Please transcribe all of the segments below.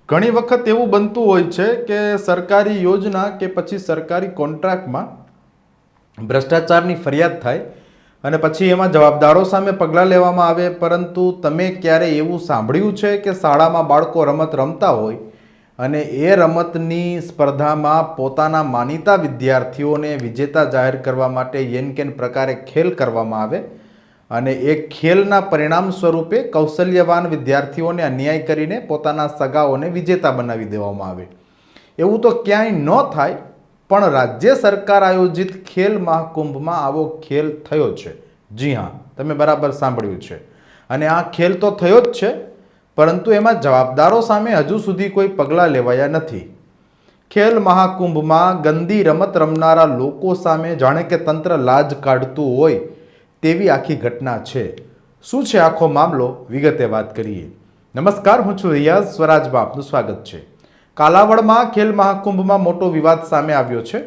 ઘણી વખત એવું બનતું હોય છે કે સરકારી યોજના કે પછી સરકારી કોન્ટ્રાક્ટમાં ભ્રષ્ટાચારની ફરિયાદ થાય અને પછી એમાં જવાબદારો સામે પગલાં લેવામાં આવે, પરંતુ તમે ક્યારે એવું સાંભળ્યું છે કે શાળામાં બાળકો રમત રમતા હોય અને એ રમતની સ્પર્ધામાં પોતાના માનીતા વિદ્યાર્થીઓને વિજેતા જાહેર કરવા માટે યેન કેન પ્રકારે ખેલ કરવામાં આવે અને એ ખેલના પરિણામ સ્વરૂપે કૌશલ્યવાન વિદ્યાર્થીઓને અન્યાય કરીને પોતાના સગાઓને વિજેતા બનાવી દેવામાં આવે? એવું તો ક્યાંય ન થાય, પણ રાજ્ય સરકાર આયોજિત ખેલ મહાકુંભમાં આવો ખેલ થયો છે. જી હા, તમે બરાબર સાંભળ્યું છે. અને આ ખેલ તો થયો જ છે, પરંતુ એમાં જવાબદારો સામે હજુ સુધી કોઈ પગલાં લેવાયા નથી. ખેલ મહાકુંભમાં ગંદી રમત રમનારા લોકો સામે જાણે કે તંત્ર લાજ કાઢતું હોય તેવી આખી ઘટના છે. શું છે આખો મામલો, વિગતે વાત કરીએ. નમસ્કાર, હું છું રિયાઝ. સ્વરાજમાં આપનું સ્વાગત છે. કાલાવડમાં ખેલ મહાકુંભમાં મોટો વિવાદ સામે આવ્યો છે.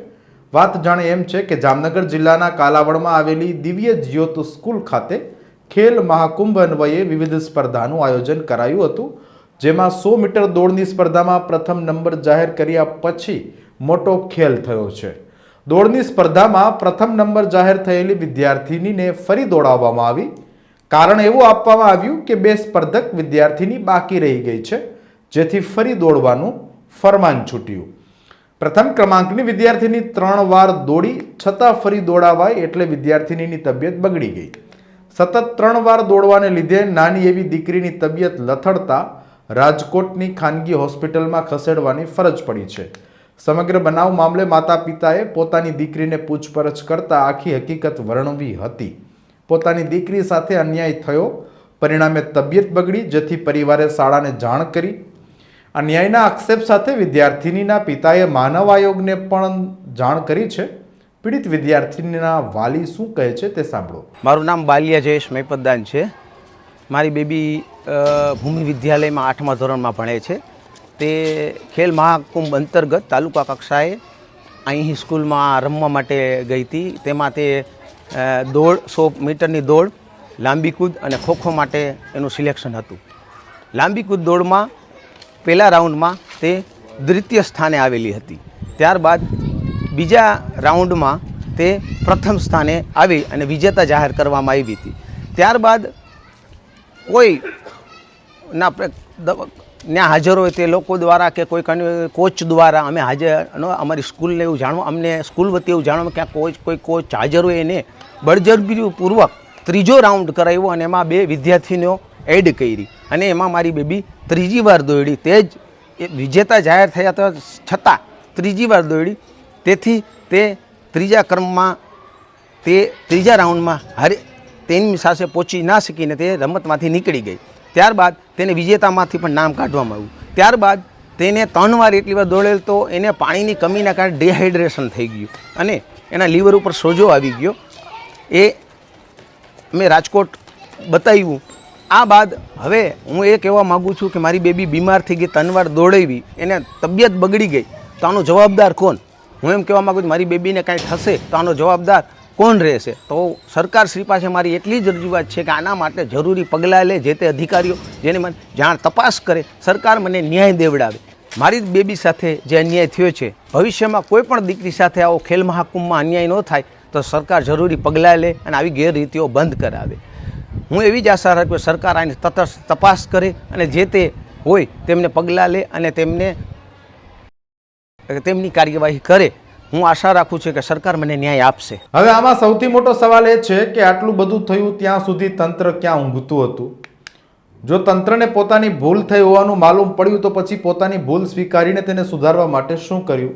વાત જાણે એમ છે કે જામનગર જિલ્લાના કાલાવડમાં આવેલી દિવ્ય જ્યોત સ્કૂલ ખાતે ખેલ મહાકુંભ અન્વયે વિવિધ સ્પર્ધાનું આયોજન કરાયું હતું, જેમાં 100 મીટર દોડની સ્પર્ધામાં પ્રથમ નંબર જાહેર કર્યા પછી મોટો ખેલ થયો છે. દોડની સ્પર્ધામાં પ્રથમ નંબર જાહેર થયેલી વિદ્યાર્થિનીને ફરી દોડાવવામાં આવી. કારણ એવું આપવામાં આવ્યું કે 2 સ્પર્ધક વિદ્યાર્થિની બાકી રહી ગઈ છે, જેથી ફરી દોડવાનું ફરમાન છૂટ્યું. પ્રથમ ક્રમાંકની વિદ્યાર્થિની 3 વાર દોડી છતાં ફરી દોડાવાય એટલે વિદ્યાર્થિનીની તબિયત બગડી ગઈ. સતત 3 વાર દોડવાને લીધે નાની એવી દીકરીની તબિયત લથડતા રાજકોટની ખાનગી હોસ્પિટલમાં ખસેડવાની ફરજ પડી છે. સમગ્ર બનાવ મામલે માતા પિતાએ પોતાની દીકરીને પૂછપરછ કરતા આખી હકીકત વર્ણવી હતી. પોતાની દીકરી સાથે અન્યાય થયો, પરિણામે તબિયત બગડી, જેથી પરિવારે શાળાને જાણ કરી. આ ન્યાયના આક્ષેપ સાથે વિદ્યાર્થિનીના પિતાએ માનવ આયોગને પણ જાણ કરી છે. પીડિત વિદ્યાર્થિનીના વાલી શું કહે છે તે સાંભળો. મારું નામ બાલિયા જયેશ મૈપતદાન છે. મારી બેબી ભૂમિ વિદ્યાલયમાં 8મા ધોરણમાં ભણે છે. તે ખેલ મહાકુંભ અંતર્ગત તાલુકા કક્ષાએ અહીં સ્કૂલમાં રમવા માટે ગઈ હતી. તેમાં તે દોડ 100 મીટરની દોડ, લાંબી કૂદ અને ખોખો માટે એનું સિલેક્શન હતું. લાંબી કૂદ દોડમાં પહેલા રાઉન્ડમાં તે દ્વિતીય સ્થાને આવેલી હતી. ત્યારબાદ બીજા રાઉન્ડમાં તે પ્રથમ સ્થાને આવી અને વિજેતા જાહેર કરવામાં આવી હતી. ત્યારબાદ કોઈ ના ત્યાં હાજર હોય તે લોકો દ્વારા કે કોઈ કોચ દ્વારા અમે અમારી સ્કૂલને એવું જાણવા, અમને સ્કૂલ વતી એવું જાણવા કે કોઈ કોચ હાજર હોય એને બળજબરીપૂર્વક ત્રીજો રાઉન્ડ કરાવ્યો અને એમાં 2 વિદ્યાર્થીનીઓ એડ કરી અને એમાં મારી બેબી ત્રીજી વાર દોડી. તે જ વિજેતા જાહેર થયા છતાં ત્રીજી વાર દોડી, તેથી તે ત્રીજા ક્રમમાં તે ત્રીજા રાઉન્ડમાં તેની સાથે પહોંચી ના શકીને તે રમતમાંથી નીકળી ગઈ. ત્યારબાદ તેને વિજેતામાંથી પણ નામ કાઢવામાં આવ્યું. ત્યારબાદ તેને 3 વાર એટલી વાર દોડેલ તો એને પાણીની કમીના કારણે ડિહાઇડ્રેશન થઈ ગયું અને એના લીવર ઉપર સોજો આવી ગયો. એ મેં રાજકોટ બતાવ્યું. આ બાદ હવે હું એ કહેવા માગું છું કે મારી બેબી બીમાર થઈ ગઈ, 3 વાર દોડાવી, એને તબિયત બગડી ગઈ, તો આનો જવાબદાર કોણ? હું એમ કહેવા માગું છું મારી બેબીને કાંઈ થશે તો આનો જવાબદાર કોણ રહેશે? તો સરકાર શ્રી પાસે મારી એટલી જ રજૂઆત છે કે આના માટે જરૂરી પગલાં લે. જે તે અધિકારીઓ જેને મને જાણ તપાસ કરે, સરકાર મને ન્યાય દેવડાવે. મારી બેબી સાથે જે અન્યાય થયો છે, ભવિષ્યમાં કોઈ પણ દીકરી સાથે આવો ખેલ મહાકુંભમાં અન્યાય ન થાય તો સરકાર જરૂરી પગલાં લે અને આવી ગેરરીતિઓ બંધ કરાવે. હું એવી જ આશા રાખું સરકાર આની તટસ્થ તપાસ કરે અને જે તે હોય તેમને પગલાં લે અને તેમની કાર્યવાહી કરે. હું આશા રાખું છું કે સરકાર મને ન્યાય આપશે. હવે આમાં સૌથી મોટો સવાલ એ છે કે આટલું બધું થયું ત્યાં સુધી તંત્ર ક્યાં ઊંઘતું હતું? જો તંત્રને પોતાની ભૂલ થઈ હોવાનું માલુમ પડ્યું તો પછી પોતાની ભૂલ સ્વીકારીને તેને સુધારવા માટે શું કર્યું?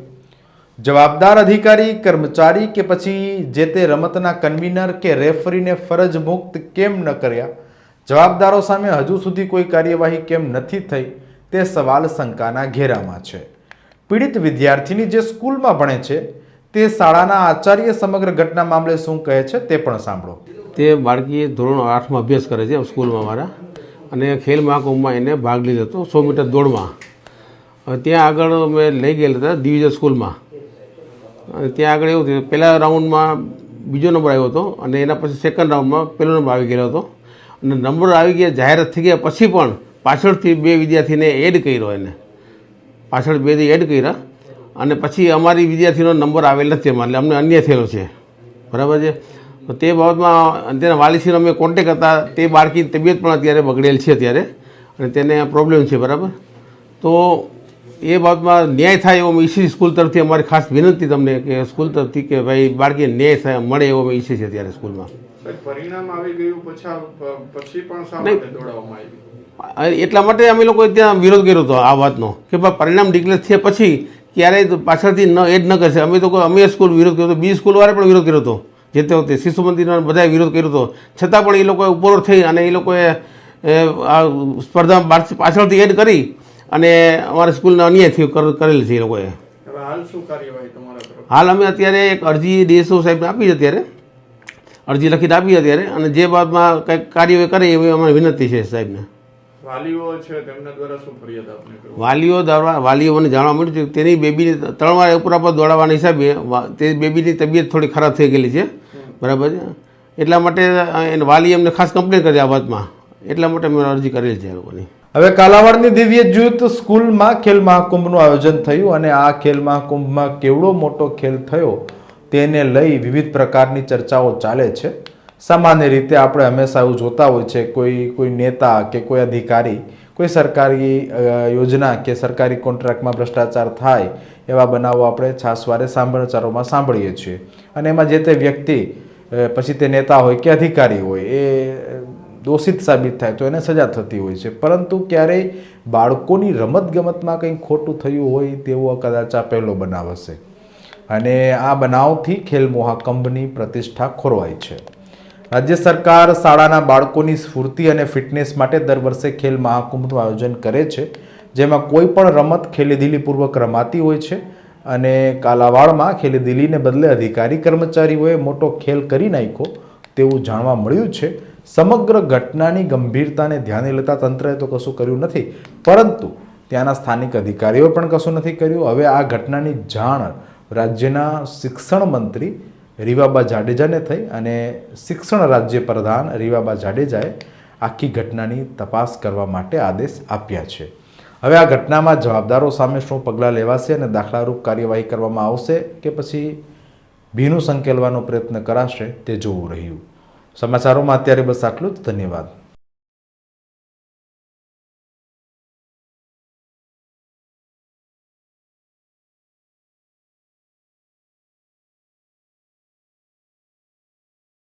જવાબદાર અધિકારી, કર્મચારી કે પછી જે તે રમતના કન્વીનર કે રેફરીને ફરજ મુક્ત કેમ ન કર્યા? જવાબદારો સામે હજુ સુધી કોઈ કાર્યવાહી કેમ નથી થઈ? તે સવાલ શંકાના ઘેરામાં છે. પીડિત વિદ્યાર્થીની જે સ્કૂલમાં ભણે છે તે શાળાના આચાર્ય સમગ્ર ઘટના મામલે શું કહે છે તે પણ સાંભળો. તે બાળકીએ ધોરણ 8માં અભ્યાસ કરે છે સ્કૂલમાં મારા, અને ખેલ મહાકુંભમાં એને ભાગ લીધો હતો 100 મીટર દોડમાં. ત્યાં આગળ અમે લઈ ગયેલા હતા દિવ્ય સ્કૂલમાં. ત્યાં આગળ એવું થયું, પહેલા રાઉન્ડમાં બીજો નંબર આવ્યો હતો અને એના પછી સેકન્ડ રાઉન્ડમાં પહેલો નંબર આવી ગયેલો હતો. અને નંબર આવી ગયા, જાહેરાત થઈ ગયા પછી પણ પાછળથી 2 વિદ્યાર્થીને એડ કર્યો એને. પાછળ 2 દી એડ કર્યા અને પછી અમારી વિદ્યાર્થીનો નંબર આવેલ નથી એમાં, એટલે અમને અન્યાય થયેલો છે, બરાબર છે. તો તે બાબતમાં તેના વાલીશ્રીનો અમે કોન્ટેક હતા. તે બાળકીની તબિયત પણ અત્યારે બગડેલ છે અત્યારે, અને તેને પ્રોબ્લેમ છે, બરાબર. તો એ બાબતમાં ન્યાય થાય એવો અમે ઈચ્છીએ. સ્કૂલ તરફથી અમારી ખાસ વિનંતી તમને કે સ્કૂલ તરફથી કે ભાઈ બાળકીને ન્યાય થાય મળે એવો અમે ઈચ્છીએ છીએ અત્યારે સ્કૂલમાં. પરિણામ આવી ગયું પછી પણ શા માટે દોડાવવામાં આવી? એટલા માટે અમે લોકોએ ત્યાં વિરોધ કર્યો હતો આ વાતનો કે ભાઈ પરિણામ ડિક્લેર થયા પછી ક્યારેય પાછળથી એડ ન કરશે. અમે સ્કૂલ વિરોધ કર્યો હતો, બીજી સ્કૂલવાળાએ પણ વિરોધ કર્યો હતો. જે તે વખતે શિશુ મંદિરના બધાએ વિરોધ કર્યો હતો, છતાં પણ એ લોકોએ ઉપરોર થઈ અને એ લોકોએ આ સ્પર્ધા પાછળથી એડ કરી અને અમારા સ્કૂલને અન્યાય કરેલ છે એ લોકોએ. હાલ શું કાર્યવાહી તમારા તરફ? હાલ અમે અત્યારે એક અરજી ડીએસઓ સાહેબને આપી છે, અત્યારે અરજી લખીને આપી અત્યારે, અને જે બાબતમાં કંઈક કાર્યવાહી કરે એવી અમારી વિનંતી છે સાહેબને. વાલીઓ છે તેમના દ્વારા શું ફરિયાદ આપને કરવી? વાલીઓને જાણવા મળ્યું છે કે તેની બેબીની 3 વાર ઉપરાપર દોડાવવાના હિસાબે તે બેબીની તબિયત થોડી ખરાબ થઈ ગયેલી છે, બરાબર છે. એટલા માટે એને વાલી અમને ખાસ કમ્પ્લેન કરી આ વાતમાં, એટલા માટે અમે અરજી કરેલી છે એ લોકોની. હવે કાલાવાડની દિવ્ય જ્યોત સ્કૂલમાં ખેલ મહાકુંભનું આયોજન થયું અને આ ખેલ મહાકુંભમાં કેવડો મોટો ખેલ થયો તેને લઈ વિવિધ પ્રકારની ચર્ચાઓ ચાલે છે. સામાન્ય રીતે આપણે હંમેશા એવું જોતા હોય છે, કોઈ નેતા કે કોઈ અધિકારી કોઈ સરકારી યોજના કે સરકારી કોન્ટ્રાક્ટમાં ભ્રષ્ટાચાર થાય એવા બનાવો આપણે છાસવારે સમાચારોમાં સાંભળીએ છીએ, અને એમાં જે તે વ્યક્તિ પછી તે નેતા હોય કે અધિકારી હોય એ દોષિત સાબિત થાય તો એને સજા થતી હોય છે. પરંતુ ક્યારેય બાળકોની રમતગમતમાં કંઈ ખોટું થયું હોય તેવો કદાચ આ પહેલો બનાવ હશે, અને આ બનાવથી ખેલ મહાકુંભની પ્રતિષ્ઠા ખોરવાય છે. રાજ્ય સરકાર શાળાના બાળકોની સ્ફૂર્તિ અને ફિટનેસ માટે દર વર્ષે ખેલ મહાકુંભનું આયોજન કરે છે, જેમાં કોઈ પણ રમત ખેલીદિલીપૂર્વક રમાતી હોય છે. અને કાલાવાડમાં ખેલીદિલીને બદલે અધિકારી કર્મચારીઓએ મોટો ખેલ કરી નાખ્યો તેવું જાણવા મળ્યું છે. સમગ્ર ઘટનાની ગંભીરતાને ધ્યાને લેતા તંત્રએ તો કશું કર્યું નથી, પરંતુ ત્યાંના સ્થાનિક અધિકારીઓ પણ કશું નથી કર્યું. હવે આ ઘટનાની જાણ રાજ્યના શિક્ષણ મંત્રી રીવાબા જાડેજાને થઈ અને શિક્ષણ રાજ્ય પ્રધાન રીવાબા જાડેજાએ આખી ઘટનાની તપાસ કરવા માટે આદેશ આપ્યા છે. હવે આ ઘટનામાં જવાબદારો સામે શું પગલાં લેવાશે અને દાખલારૂપ કાર્યવાહી કરવામાં આવશે કે પછી ભીનું સંકેલવાનો પ્રયત્ન કરાશે તે જોવું રહ્યું. સમાચારોમાં અત્યારે બસ આટલું જ. ધન્યવાદ.